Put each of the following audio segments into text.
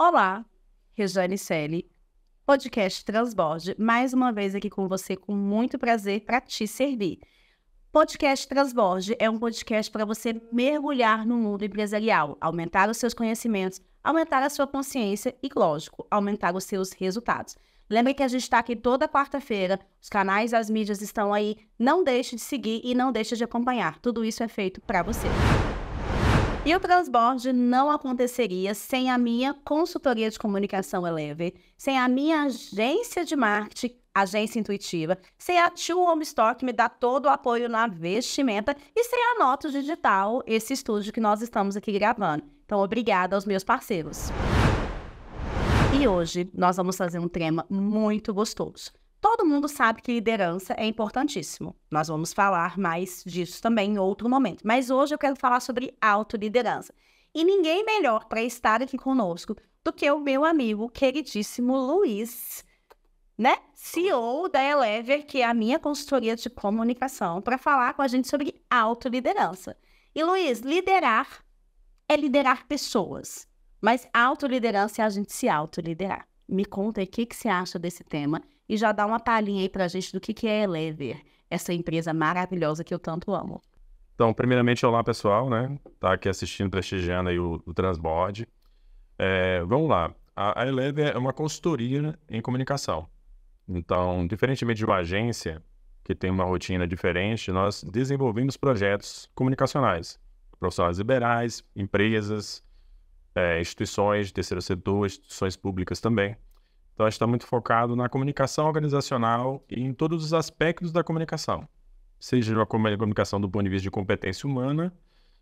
Olá, Rejane Selle, podcast Transborde, mais uma vez aqui com você, com muito prazer para te servir. Podcast Transborde é um podcast para você mergulhar no mundo empresarial, aumentar os seus conhecimentos, aumentar a sua consciência e, lógico, aumentar os seus resultados. Lembre que a gente está aqui toda quarta-feira, os canais, as mídias estão aí, não deixe de seguir e não deixe de acompanhar, tudo isso é feito para você. E o Transborde não aconteceria sem a minha consultoria de comunicação Elever, sem a minha agência de marketing, Agência Intuitiva, sem a Two Home Store, que me dá todo o apoio na vestimenta, e sem a Notos Digital, esse estúdio que nós estamos aqui gravando. Então, obrigada aos meus parceiros. E hoje nós vamos fazer um tema muito gostoso. Todo mundo sabe que liderança é importantíssimo. Nós vamos falar mais disso também em outro momento. Mas hoje eu quero falar sobre autoliderança. E ninguém melhor para estar aqui conosco do que o meu amigo queridíssimo Luiz, né? CEO da Elever, que é a minha consultoria de comunicação, para falar com a gente sobre autoliderança. E Luiz, liderar é liderar pessoas. Mas autoliderança é a gente se autoliderar. Me conta aí o que você acha desse tema e já dá uma palhinha aí pra gente do que é a Elever, essa empresa maravilhosa que eu tanto amo. Então, primeiramente, olá pessoal, né? Tá aqui assistindo, prestigiando aí o Transborde. Vamos lá. A Elever é uma consultoria em comunicação. Então, diferentemente de uma agência que tem uma rotina diferente, nós desenvolvemos projetos comunicacionais. Profissionais liberais, empresas, instituições de terceiro setor, instituições públicas também. Então, a gente está muito focado na comunicação organizacional e em todos os aspectos da comunicação. Seja a comunicação do ponto de vista de competência humana,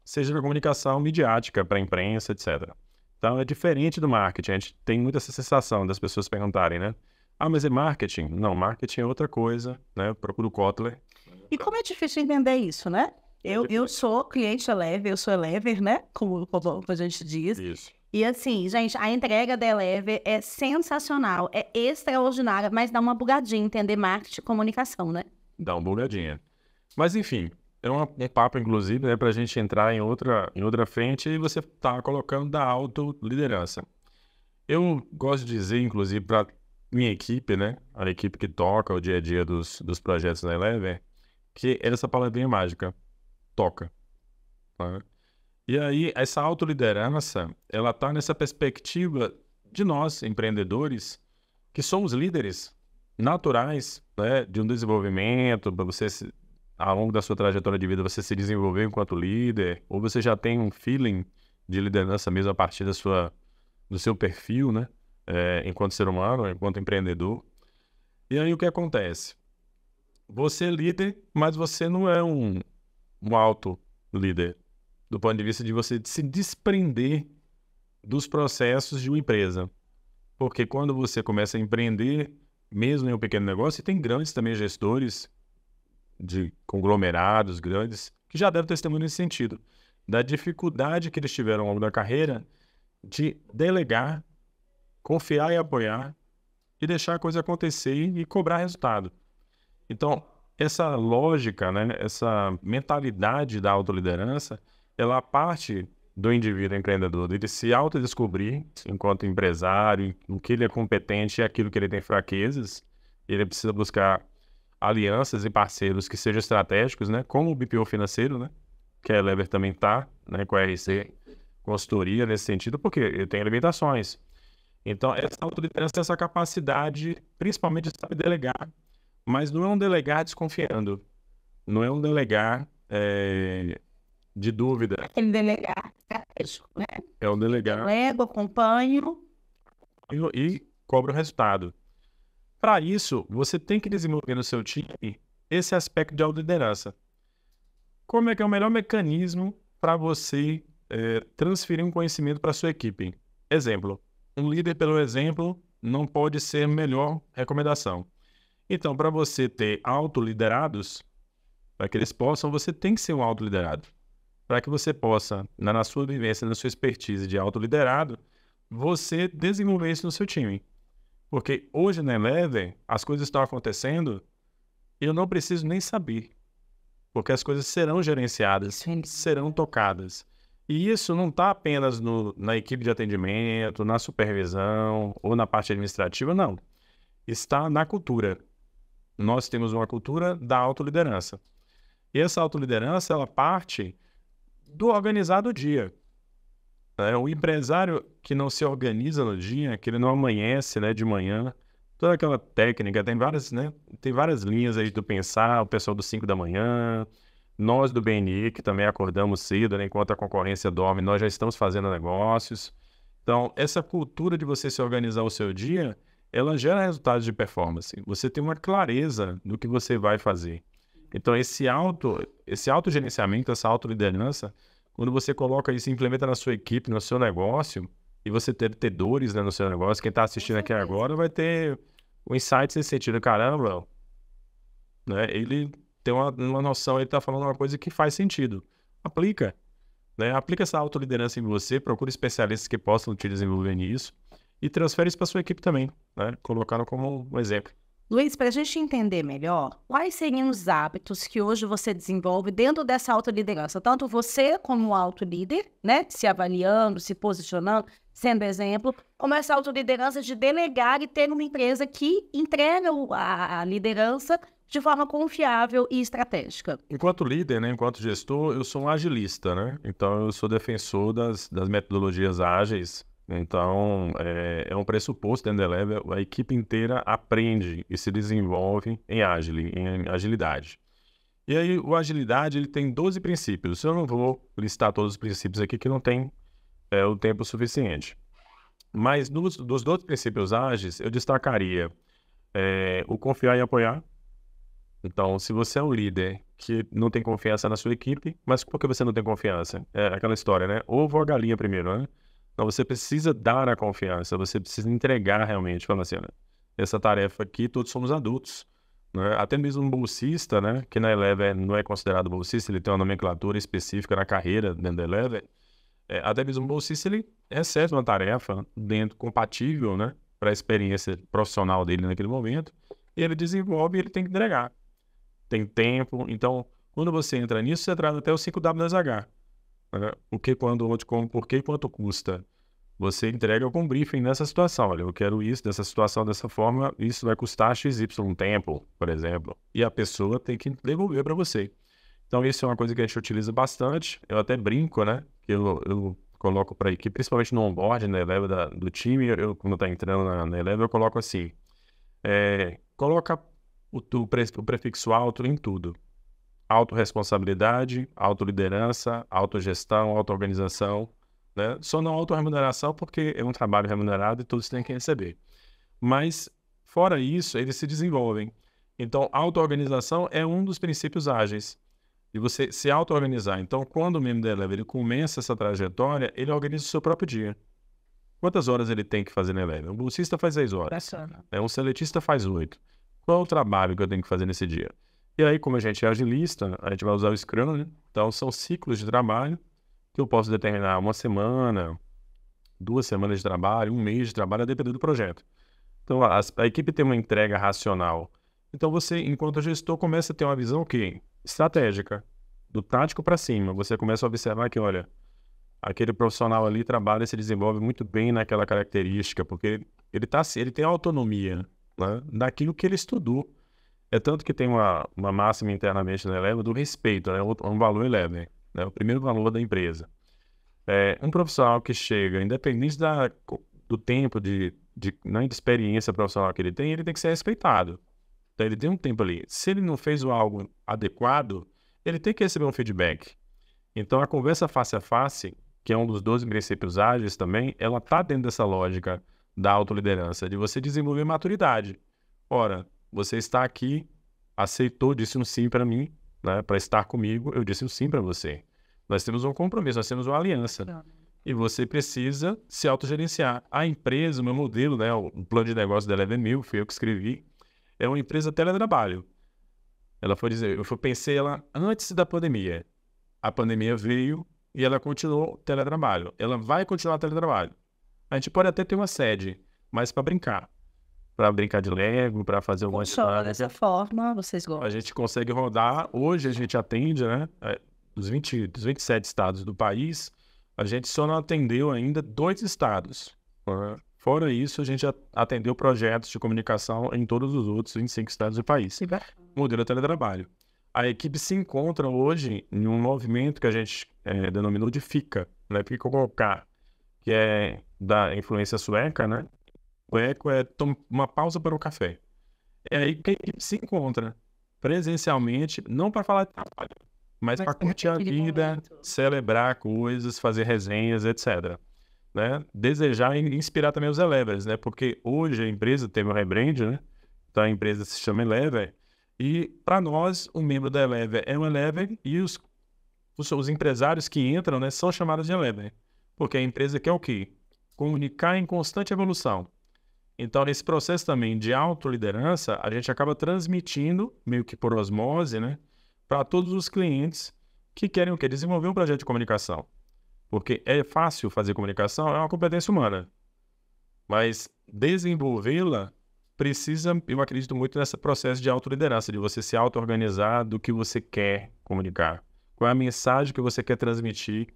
seja a comunicação midiática para a imprensa, etc. Então, é diferente do marketing. A gente tem muita essa sensação das pessoas perguntarem, né? Ah, mas é marketing? Não, marketing é outra coisa, né? Eu procuro o Kotler. E como é difícil entender isso, né? Eu sou cliente Elever, eu sou Elever, né? Como a gente diz. Isso. E assim, gente, a entrega da Elever é sensacional, é extraordinária, mas dá uma bugadinha entender marketing e comunicação, né? Dá uma bugadinha. Mas, enfim, é um papo, inclusive, né, para a gente entrar em outra frente e você tá colocando da autoliderança. Eu gosto de dizer, inclusive, para minha equipe, né, a equipe que toca o dia a dia dos projetos da Elever, que essa palavrinha mágica, toca. Tá? E aí, essa autoliderança, ela tá nessa perspectiva de nós, empreendedores, que somos líderes naturais, né, de um desenvolvimento, para você, ao longo da sua trajetória de vida, você se desenvolver enquanto líder, ou você já tem um feeling de liderança mesmo a partir do seu perfil, né, enquanto ser humano, enquanto empreendedor. E aí, o que acontece? Você é líder, mas você não é um alto líder, do ponto de vista de você se desprender dos processos de uma empresa. Porque quando você começa a empreender, mesmo em um pequeno negócio, e tem grandes também gestores de conglomerados grandes, que já devem testemunhar nesse sentido, da dificuldade que eles tiveram ao longo da carreira de delegar, confiar e apoiar, e deixar a coisa acontecer e cobrar resultado. Então, essa lógica, né, essa mentalidade da autoliderança, ela parte do indivíduo empreendedor, dele se autodescobrir enquanto empresário, no que ele é competente e aquilo que ele tem fraquezas. Ele precisa buscar alianças e parceiros que sejam estratégicos, né, como o BPO financeiro, né, que a Elever também está, né, com a RC consultoria nesse sentido, porque ele tem limitações. Então, essa autoliderança tem essa capacidade, principalmente de saber delegar, mas não é um delegar desconfiando, não é um delegar de dúvida. Aquele delegar estratégico, né? É um delegar. Delego, acompanho. E cobra o resultado. Para isso, você tem que desenvolver no seu time esse aspecto de autoliderança. Como é que é o melhor mecanismo para você transferir um conhecimento para a sua equipe? Exemplo, um líder pelo exemplo não pode ser a melhor recomendação. Então, para você ter autoliderados, para que eles possam, você tem que ser um autoliderado. Para que você possa, na sua vivência, na sua expertise de autoliderado, você desenvolver isso no seu time. Porque hoje na Elever, as coisas estão acontecendo e eu não preciso nem saber. Porque as coisas serão gerenciadas, serão tocadas. E isso não está apenas na equipe de atendimento, na supervisão ou na parte administrativa, não. Está na cultura. Nós temos uma cultura da autoliderança. E essa autoliderança, ela parte do organizar do dia. O empresário que não se organiza no dia, que ele não amanhece, né, de manhã, toda aquela técnica, tem várias linhas aí do pensar, o pessoal dos 5 da manhã, nós do BNI, que também acordamos cedo, né, enquanto a concorrência dorme, nós já estamos fazendo negócios. Então, essa cultura de você se organizar o seu dia, ela gera resultados de performance. Você tem uma clareza do que você vai fazer. Então, esse autogerenciamento, essa autoliderança, quando você coloca isso e implementa na sua equipe, no seu negócio, e você ter dores, né, no seu negócio, quem está assistindo aqui agora vai ter o insight nesse sentido. Caramba, né, ele tem uma noção, ele está falando uma coisa que faz sentido. Aplica, né? Aplica essa autoliderança em você, procura especialistas que possam te desenvolver nisso e transfere isso para sua equipe também, né? Colocando como um exemplo. Luiz, para a gente entender melhor, quais seriam os hábitos que hoje você desenvolve dentro dessa autoliderança? Tanto você como autolíder, né, se avaliando, se posicionando, sendo exemplo, como essa autoliderança de delegar e ter uma empresa que entrega a liderança de forma confiável e estratégica. Enquanto líder, né, enquanto gestor, eu sou um agilista, né? Então, eu sou defensor das metodologias ágeis. Então, é um pressuposto dentro da Eleve, a equipe inteira aprende e se desenvolve em agilidade. E aí, o agilidade, ele tem 12 princípios. Eu não vou listar todos os princípios aqui, que não tem o tempo suficiente. Mas dos 12 princípios ágeis, eu destacaria o confiar e apoiar. Então, se você é um líder que não tem confiança na sua equipe, mas por que você não tem confiança? É aquela história, né? Ovo ou a galinha primeiro, né? Então, você precisa dar a confiança, você precisa entregar realmente. Falando assim, olha, essa tarefa aqui, todos somos adultos. Né? Até mesmo um bolsista, né? Que na Eleven não é considerado bolsista, ele tem uma nomenclatura específica na carreira dentro da Eleven. Até mesmo um bolsista, ele recebe uma tarefa compatível, né? Para a experiência profissional dele naquele momento. E ele desenvolve e ele tem que entregar. Tem tempo. Então, quando você entra nisso, você traz até o 5WSH. O que, quando, onde, como, por que e quanto custa. Você entrega com briefing nessa situação. Olha, eu quero isso, dessa situação, dessa forma, isso vai custar XY tempo, por exemplo. E a pessoa tem que devolver para você. Então, isso é uma coisa que a gente utiliza bastante. Eu até brinco, né? Que eu coloco para a equipe, principalmente no onboard, na Eleve do time, quando está entrando na Eleve, eu coloco assim. Coloca o prefixo auto em tudo. Autorresponsabilidade, autoliderança, autogestão, autoorganização, né? Só não autorremuneração porque é um trabalho remunerado e todos têm que receber. Mas, fora isso, eles se desenvolvem. Então, autoorganização é um dos princípios ágeis. E você se auto-organizar. Então, quando o membro da Eleve ele começa essa trajetória, ele organiza o seu próprio dia. Quantas horas ele tem que fazer na Eleve? Um bolsista faz 6 horas. Um seletista faz 8. Qual é o trabalho que eu tenho que fazer nesse dia? E aí, como a gente é agilista, a gente vai usar o Scrum, né? Então, são ciclos de trabalho que eu posso determinar 1 semana, 2 semanas de trabalho, 1 mês de trabalho, a depender do projeto. Então, a equipe tem uma entrega racional. Então, você, enquanto gestor, começa a ter uma visão estratégica, do tático para cima. Você começa a observar que, olha, aquele profissional ali trabalha e se desenvolve muito bem naquela característica, porque ele tem autonomia, né, daquilo que ele estudou. É tanto que tem uma máxima internamente na Eleve do respeito, né, um valor Eleve, né, o primeiro valor da empresa. Um profissional que chega, independente do tempo de experiência profissional que ele tem que ser respeitado. Então, ele tem um tempo ali. Se ele não fez algo adequado, ele tem que receber um feedback. Então, a conversa face a face, que é um dos 12 princípios ágeis também, ela está dentro dessa lógica da autoliderança, de você desenvolver maturidade. Ora, você está aqui, aceitou, disse um sim para mim, né, para estar comigo, eu disse um sim para você. Nós temos um compromisso, nós temos uma aliança. E você precisa se autogerenciar. A empresa, o meu modelo, né, o plano de negócio da Eleve 1000, fui eu que escrevi, é uma empresa teletrabalho. Ela foi dizer, eu pensei ela antes da pandemia. A pandemia veio e ela continuou teletrabalho. Ela vai continuar teletrabalho. A gente pode até ter uma sede, mas para brincar. Para brincar de Lego, para fazer algumas coisas. Dessa forma, vocês gostam. A gente consegue rodar. Hoje a gente atende, né, dos 27 estados do país. a gente só não atendeu ainda 2 estados. Né? Fora isso, a gente já atendeu projetos de comunicação em todos os outros 25 estados do país. Modelo teletrabalho. A equipe se encontra hoje em um movimento que a gente denominou de FICA, né? Fica com o K, que é da influência sueca, né? O eco é uma pausa para o café. É aí que a equipe se encontra presencialmente, não para falar de trabalho, mas para curtir a vida, celebrar coisas, fazer resenhas, etc. Né? Desejar e inspirar também os Elevers, né? Porque hoje a empresa teve um rebrand, né? Então a empresa se chama Elever, e para nós, o membro da Elever é um Elever e os empresários que entram, né, são chamados de Elever. Porque a empresa quer o quê? Comunicar em constante evolução. Então, nesse processo também de autoliderança, a gente acaba transmitindo, meio que por osmose, né, para todos os clientes que querem o quê? Desenvolver um projeto de comunicação. Porque é fácil fazer comunicação, é uma competência humana. Mas desenvolvê-la precisa, eu acredito muito nesse processo de autoliderança, de você se auto-organizar do que você quer comunicar. Qual é a mensagem que você quer transmitir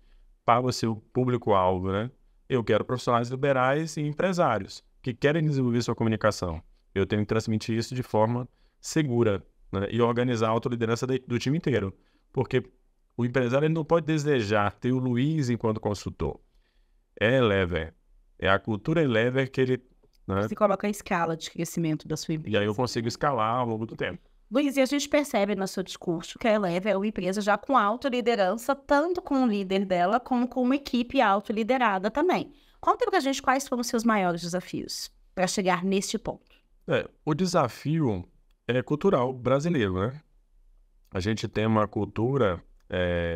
para o seu público-alvo, né? Eu quero profissionais liberais e empresários que querem desenvolver sua comunicação. Eu tenho que transmitir isso de forma segura, né? E organizar a autoliderança do time inteiro. Porque o empresário ele não pode desejar ter o Luiz enquanto consultor. É Elever. É a cultura Elever que ele... Né? Você coloca a escala de crescimento da sua empresa. E aí eu consigo escalar ao longo do tempo. Luiz, e a gente percebe no seu discurso que a Elever é uma empresa já com autoliderança, tanto com o líder dela, como com uma equipe autoliderada também. Conta pra gente quais foram os seus maiores desafios para chegar neste ponto. O desafio é cultural brasileiro, né? A gente tem uma cultura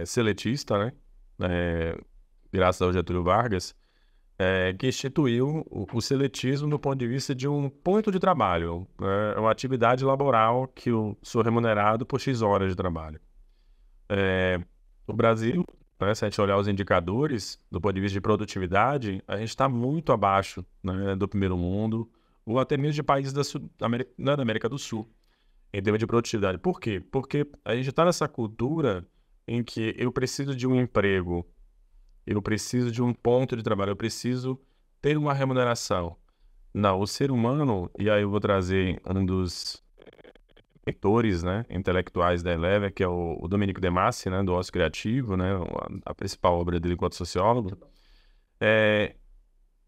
seletista, né? Graças ao Getúlio Vargas, que instituiu o seletismo do ponto de vista de um ponto de trabalho, né? Uma atividade laboral que eu sou remunerado por X horas de trabalho. O Brasil, né, se a gente olhar os indicadores do ponto de vista de produtividade, a gente está muito abaixo, né, do primeiro mundo, ou até mesmo de países da América do Sul, em termos de produtividade. Por quê? Porque a gente está nessa cultura em que eu preciso de um emprego, eu preciso de um ponto de trabalho, eu preciso ter uma remuneração. Não, o ser humano, e aí eu vou trazer um dos mentores, né, intelectuais da Elever, que é o Domenico De Masi, né, do Ócio Criativo, né, a principal obra dele enquanto sociólogo.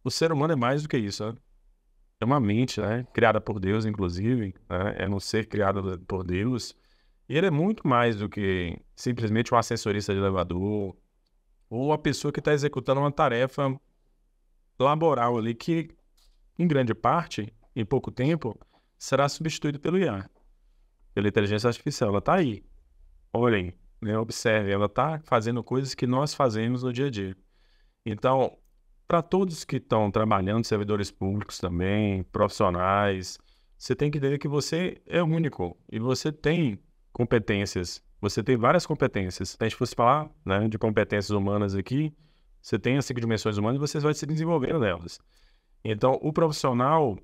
O ser humano é mais do que isso, né? É uma mente, né, criada por Deus, inclusive, né, é um ser criado por Deus, e ele é muito mais do que simplesmente um ascensorista de elevador, ou a pessoa que está executando uma tarefa laboral ali que, em grande parte, em pouco tempo, será substituído pelo IA, pela inteligência artificial. Ela está aí. Olhem, né, observem, ela está fazendo coisas que nós fazemos no dia a dia. Então, para todos que estão trabalhando, servidores públicos também, profissionais, você tem que entender que você é único e você tem competências. Você tem várias competências. Se a gente fosse falar, né, de competências humanas aqui, você tem as 5 dimensões humanas e você vai se desenvolvendo nelas. Então, o profissional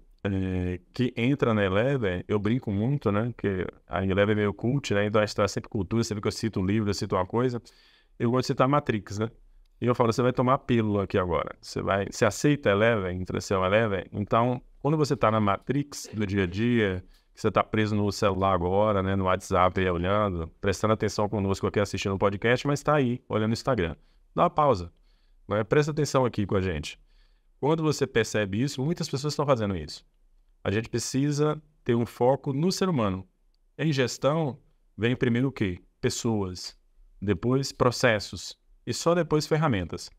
que entra na Elever, eu brinco muito, né, que a Elever é meio cult, né, então a gente traz sempre cultura, sempre que eu cito um livro, eu cito uma coisa, eu gosto de citar Matrix, né, e eu falo, você vai tomar a pílula aqui agora, você aceita a Elever, intração Elever, então, quando você está na Matrix do dia a dia, que você está preso no celular agora, né, no WhatsApp aí olhando, prestando atenção conosco aqui assistindo o podcast, mas está aí, olhando o Instagram, dá uma pausa, né, presta atenção aqui com a gente. Quando você percebe isso, muitas pessoas estão fazendo isso. A gente precisa ter um foco no ser humano. Em gestão, vem primeiro o quê? Pessoas. Depois, processos. E só depois, ferramentas.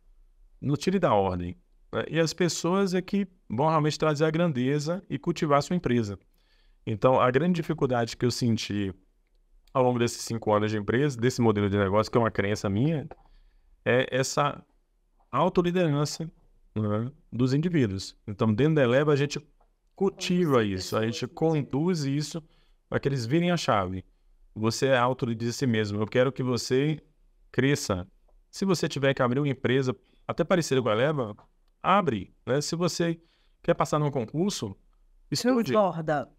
Não tire da ordem. Né? E as pessoas é que vão realmente trazer a grandeza e cultivar a sua empresa. Então, a grande dificuldade que eu senti ao longo desses 5 anos de empresa, desse modelo de negócio, que é uma crença minha, é essa autoliderança, né, dos indivíduos. Então, dentro da Eleva, a gente cultiva isso, a gente conduz isso para que eles virem a chave. Você é autolíder de si mesmo. Eu quero que você cresça. Se você tiver que abrir uma empresa, até parecida com a Eleva, abre. Né? Se você quer passar num concurso, Estude,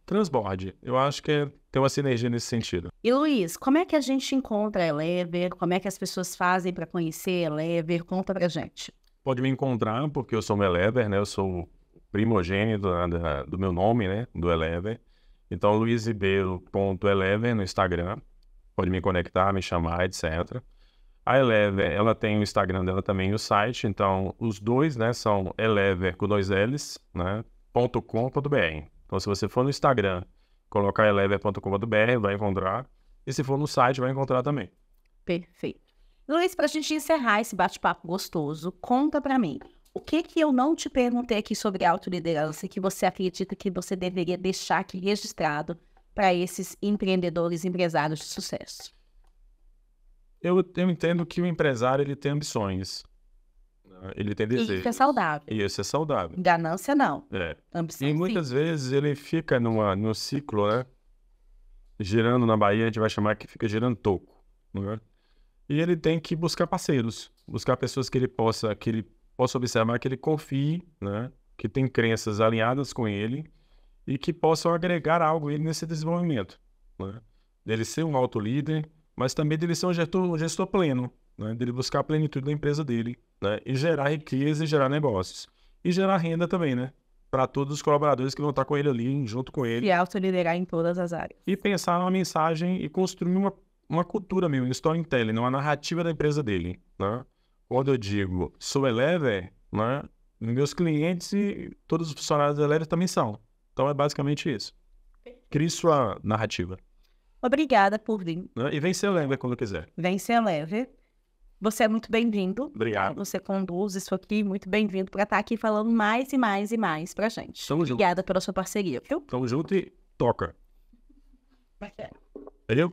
transborde. Eu acho que tem uma sinergia nesse sentido. E Luiz, como é que a gente encontra a Elever? Como é que as pessoas fazem para conhecer a Elever? Conta pra gente. Pode me encontrar, porque eu sou um Elever, né? Eu sou o primogênito do meu nome, né? Do Elever. Então, luizribeiro.elever no Instagram. Pode me conectar, me chamar, etc. A Elever, ela tem o Instagram dela também e o site. Então, os dois, né? São Elever com 2 L's, né? .com.br. Então, se você for no Instagram, colocar elever.com.br, vai encontrar. E se for no site, vai encontrar também. Perfeito. Luiz, para a gente encerrar esse bate-papo gostoso, conta para mim. O que eu não te perguntei aqui sobre autoliderança que você acredita que você deveria deixar aqui registrado para esses empreendedores, empresários de sucesso? Eu entendo que o empresário ele tem ambições. Ele tem desejos. Isso é saudável. Isso é saudável. Ganância não. Ambição, e muitas vezes ele fica num ciclo, né? Girando na Bahia, a gente vai chamar que fica girando toco. Né? E ele tem que buscar parceiros. Buscar pessoas que ele possa observar, que ele confie, né? Que tem crenças alinhadas com ele e que possam agregar algo a ele nesse desenvolvimento. Né? Dele ser um autolíder, mas também dele ser um gestor pleno. Né, dele buscar a plenitude da empresa dele, né, e gerar riqueza e gerar negócios. E gerar renda também, né? Para todos os colaboradores que vão estar com ele ali, junto com ele. E autoliderar em todas as áreas. E pensar numa mensagem e construir uma cultura mesmo, um storytelling, uma narrativa da empresa dele. Né? Quando eu digo sou Elever, né, meus clientes e todos os funcionários da Elever também são. Então é basicamente isso. Crie sua narrativa. Obrigada por vir. Né? E vem ser Elever quando quiser. Vem ser Elever. Você é muito bem-vindo. Obrigado. Você conduz isso aqui, muito bem-vindo para estar aqui falando mais e mais e mais pra gente. Tamo junto. Obrigada pela sua parceria, viu? Tamo junto e toca. Entendeu?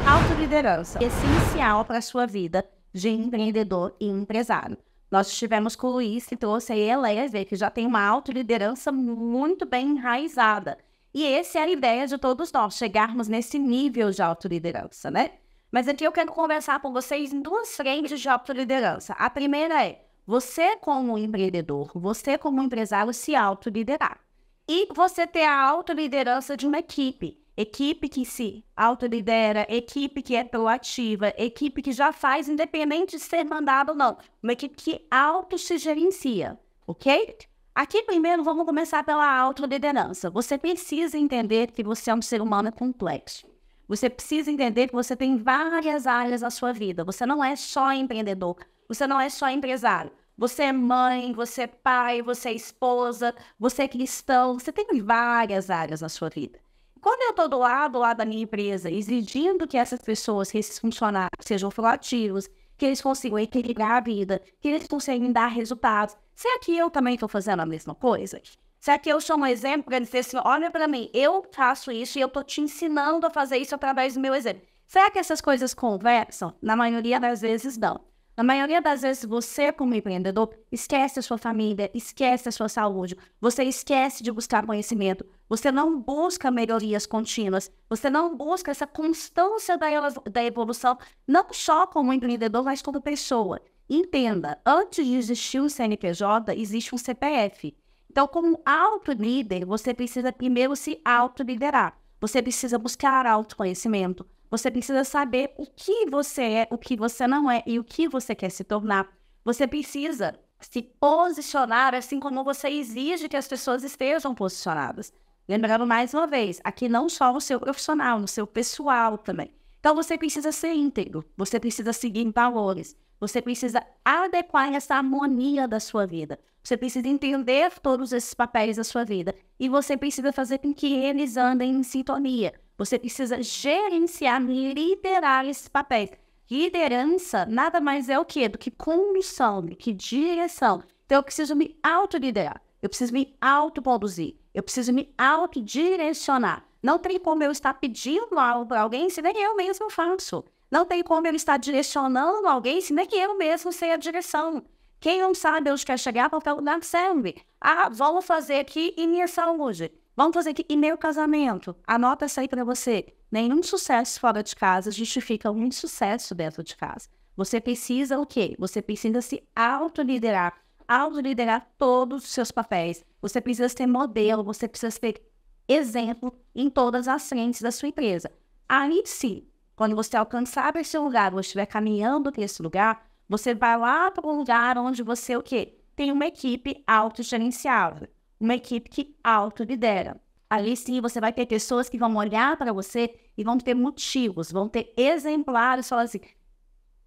Autoliderança, essencial para a sua vida de empreendedor e empresário. Nós estivemos com o Luiz, que trouxe a Elever, que já tem uma autoliderança muito bem enraizada. E essa é a ideia de todos nós, chegarmos nesse nível de autoliderança, né? Mas aqui eu quero conversar com vocês em 2 frentes de autoliderança. A primeira é você como empreendedor, você como empresário se autoliderar. E você ter a autoliderança de uma equipe. Equipe que se autolidera, equipe que é proativa, equipe que já faz independente de ser mandado ou não. Uma equipe que auto se gerencia, ok? Aqui primeiro vamos começar pela autoliderança. Você precisa entender que você é um ser humano complexo. Você precisa entender que você tem várias áreas na sua vida. Você não é só empreendedor, você não é só empresário. Você é mãe, você é pai, você é esposa, você é cristão. Você tem várias áreas na sua vida. Quando eu estou do lado da minha empresa, exigindo que essas pessoas, que esses funcionários sejam proativos, que eles consigam equilibrar a vida, que eles consigam dar resultados, será que eu também estou fazendo a mesma coisa? Será que eu sou um exemplo para dizer assim, olha para mim, eu faço isso e eu estou te ensinando a fazer isso através do meu exemplo. Será que essas coisas conversam? Na maioria das vezes, não. Na maioria das vezes, você como empreendedor, esquece a sua família, esquece a sua saúde, você esquece de buscar conhecimento, você não busca melhorias contínuas, você não busca essa constância da evolução, não só como empreendedor, mas como pessoa. Entenda, antes de existir um CNPJ, existe um CPF. Então, como autolíder, você precisa primeiro se autoliderar. Você precisa buscar autoconhecimento. Você precisa saber o que você é, o que você não é e o que você quer se tornar. Você precisa se posicionar assim como você exige que as pessoas estejam posicionadas. Lembrando mais uma vez, aqui não só no seu profissional, no seu pessoal também. Então, você precisa ser íntegro. Você precisa seguir valores. Você precisa adequar essa harmonia da sua vida. Você precisa entender todos esses papéis da sua vida. E você precisa fazer com que eles andem em sintonia. Você precisa gerenciar, liderar esses papéis. Liderança nada mais é o quê? Do que condução, do que direção. Então, eu preciso me autoliderar. Eu preciso me autoproduzir. Eu preciso me autodirecionar. Não tem como eu estar pedindo algo para alguém se nem eu mesmo faço. Não tem como eu estar direcionando alguém se nem eu mesmo sei a direção. Quem não sabe onde quer chegar, qualquer lugar serve. Ah, vamos fazer aqui em minha saúde. Vamos fazer aqui em meu casamento. Anota isso aí para você. Nenhum sucesso fora de casa justifica um insucesso dentro de casa. Você precisa o quê? Você precisa se autoliderar. Autoliderar todos os seus papéis. você precisa ter modelo, você precisa ter exemplo em todas as frentes da sua empresa. Aí sim, quando você alcançar esse lugar, você estiver caminhando para esse lugar, você vai lá para um lugar onde você, o quê? Tem uma equipe autogerenciável, uma equipe que autolidera. Ali sim, você vai ter pessoas que vão olhar para você e vão ter motivos, vão ter exemplares, falar assim,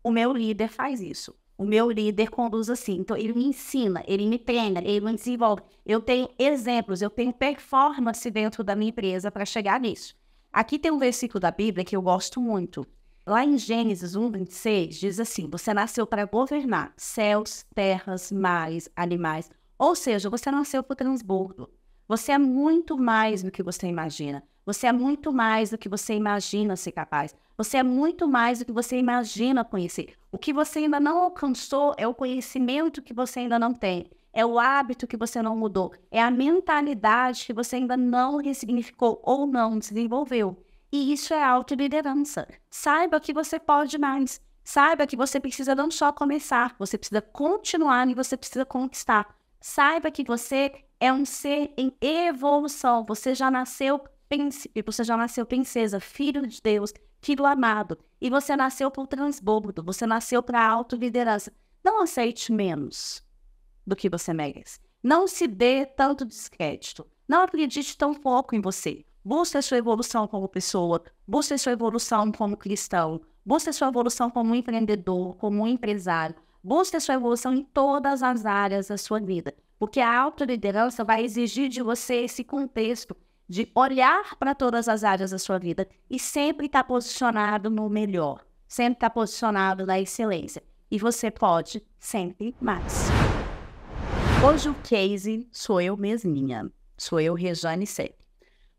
o meu líder faz isso, o meu líder conduz assim, então ele me ensina, ele me treina, ele me desenvolve. Eu tenho exemplos, eu tenho performance dentro da minha empresa para chegar nisso. Aqui tem um versículo da Bíblia que eu gosto muito. Lá em Gênesis 1:26, diz assim, você nasceu para governar céus, terras, mares, animais. Ou seja, você nasceu para o transbordo. Você é muito mais do que você imagina. Você é muito mais do que você imagina ser capaz. Você é muito mais do que você imagina conhecer. O que você ainda não alcançou é o conhecimento que você ainda não tem. É o hábito que você não mudou. É a mentalidade que você ainda não ressignificou ou não desenvolveu. E isso é autoliderança. Saiba que você pode mais. Saiba que você precisa não só começar, você precisa continuar e você precisa conquistar. Saiba que você é um ser em evolução. Você já nasceu príncipe, você já nasceu princesa, filho de Deus, filho amado. E você nasceu para o transbordo, você nasceu para a autoliderança. Não aceite menos do que você merece. Não se dê tanto descrédito. Não acredite tão pouco em você. Busque a sua evolução como pessoa, busque a sua evolução como cristão, busque a sua evolução como empreendedor, como empresário. Busque a sua evolução em todas as áreas da sua vida, porque a autoliderança vai exigir de você esse contexto de olhar para todas as áreas da sua vida e sempre estar posicionado no melhor, sempre estar posicionado na excelência. E você pode sempre mais. Hoje o case sou eu mesminha, sou eu, Rejane Celi.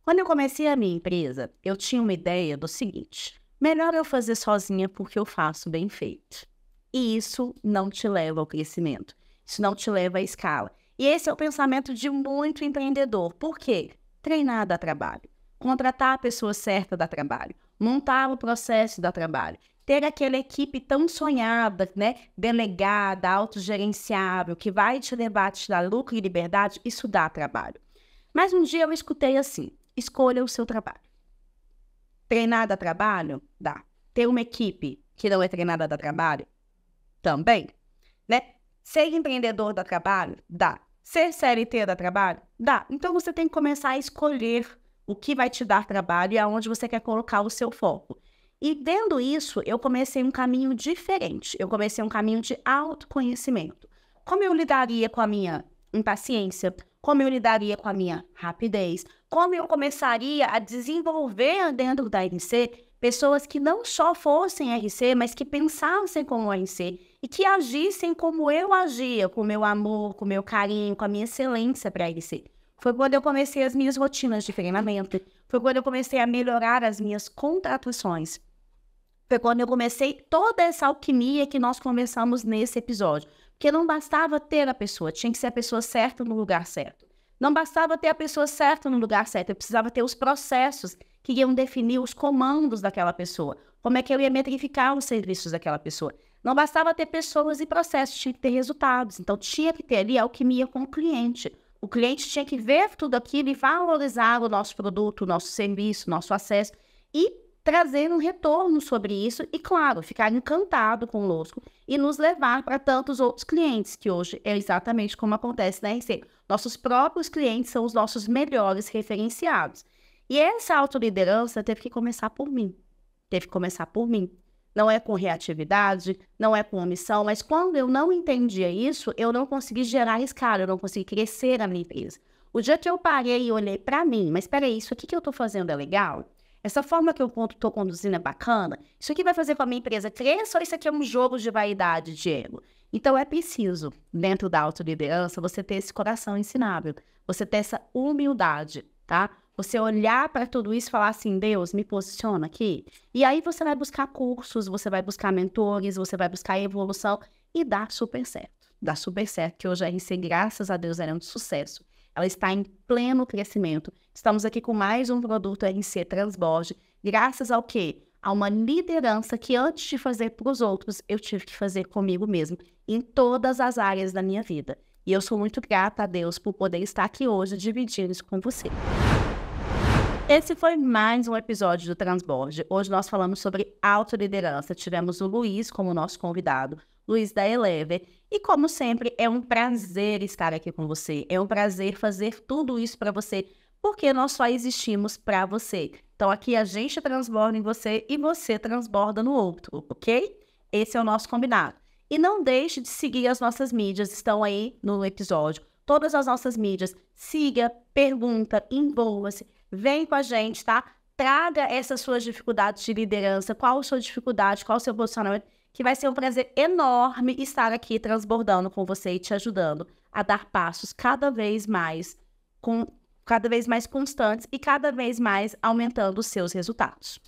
Quando eu comecei a minha empresa, eu tinha uma ideia do seguinte, melhor eu fazer sozinha porque eu faço bem feito. E isso não te leva ao crescimento, isso não te leva à escala. E esse é o pensamento de muito empreendedor. Por quê? Treinar dá trabalho, contratar a pessoa certa dá trabalho, montar o processo dá trabalho, ter aquela equipe tão sonhada, né, delegada, autogerenciável, que vai te levar a te dar lucro e liberdade, isso dá trabalho. Mas um dia eu escutei assim, escolha o seu trabalho. Treinar dá trabalho? Dá. Ter uma equipe que não é treinada dá trabalho? Também, né? Ser empreendedor dá trabalho? Dá. Ser CLT dá trabalho? Dá. Então você tem que começar a escolher o que vai te dar trabalho e aonde você quer colocar o seu foco. E vendo isso, eu comecei um caminho diferente. Eu comecei um caminho de autoconhecimento. Como eu lidaria com a minha impaciência? Como eu lidaria com a minha rapidez? Como eu começaria a desenvolver dentro da RC pessoas que não só fossem RC, mas que pensassem como RC e que agissem como eu agia, com o meu amor, com o meu carinho, com a minha excelência para a RC. Foi quando eu comecei as minhas rotinas de treinamento, foi quando eu comecei a melhorar as minhas contratações. Foi quando eu comecei toda essa alquimia que nós conversamos nesse episódio. Porque não bastava ter a pessoa, tinha que ser a pessoa certa no lugar certo. Não bastava ter a pessoa certa no lugar certo, eu precisava ter os processos que iam definir os comandos daquela pessoa. Como é que eu ia metrificar os serviços daquela pessoa. Não bastava ter pessoas e processos, tinha que ter resultados. Então, tinha que ter ali alquimia com o cliente. O cliente tinha que ver tudo aquilo e valorizar o nosso produto, o nosso serviço, o nosso acesso e trazer um retorno sobre isso e, claro, ficar encantado conosco e nos levar para tantos outros clientes, que hoje é exatamente como acontece na RC. Nossos próprios clientes são os nossos melhores referenciados. E essa autoliderança teve que começar por mim. Teve que começar por mim. Não é com reatividade, não é com omissão, mas quando eu não entendia isso, eu não consegui gerar escala, eu não consegui crescer a minha empresa. O dia que eu parei e olhei para mim, mas espera aí, isso aqui que eu estou fazendo é legal? Essa forma que eu estou conduzindo é bacana? Isso aqui vai fazer com a minha empresa crescer ou isso aqui é um jogo de vaidade, de ego? Então é preciso, dentro da autoliderança, você ter esse coração ensinável, você ter essa humildade, tá? Você olhar para tudo isso e falar assim, Deus, me posiciona aqui. E aí você vai buscar cursos, você vai buscar mentores, você vai buscar evolução e dá super certo. Dá super certo, que hoje a RC, graças a Deus, ela é um sucesso. Ela está em pleno crescimento. Estamos aqui com mais um produto RC Transborde, graças ao quê? A uma liderança que antes de fazer para os outros, eu tive que fazer comigo mesmo, em todas as áreas da minha vida. E eu sou muito grata a Deus por poder estar aqui hoje dividindo isso com você. Esse foi mais um episódio do Transborde. Hoje nós falamos sobre autoliderança. Tivemos o Luiz como nosso convidado, Luiz da Elever. E como sempre, é um prazer estar aqui com você. É um prazer fazer tudo isso para você, porque nós só existimos para você. Então aqui a gente transborda em você e você transborda no outro, ok? Esse é o nosso combinado. E não deixe de seguir as nossas mídias, estão aí no episódio. Todas as nossas mídias. Siga, pergunta, envolva-se. Vem com a gente, tá? Traga essas suas dificuldades de liderança. Qual a sua dificuldade, qual o seu posicionamento, que vai ser um prazer enorme estar aqui transbordando com você e te ajudando a dar passos cada vez mais constantes e cada vez mais aumentando os seus resultados.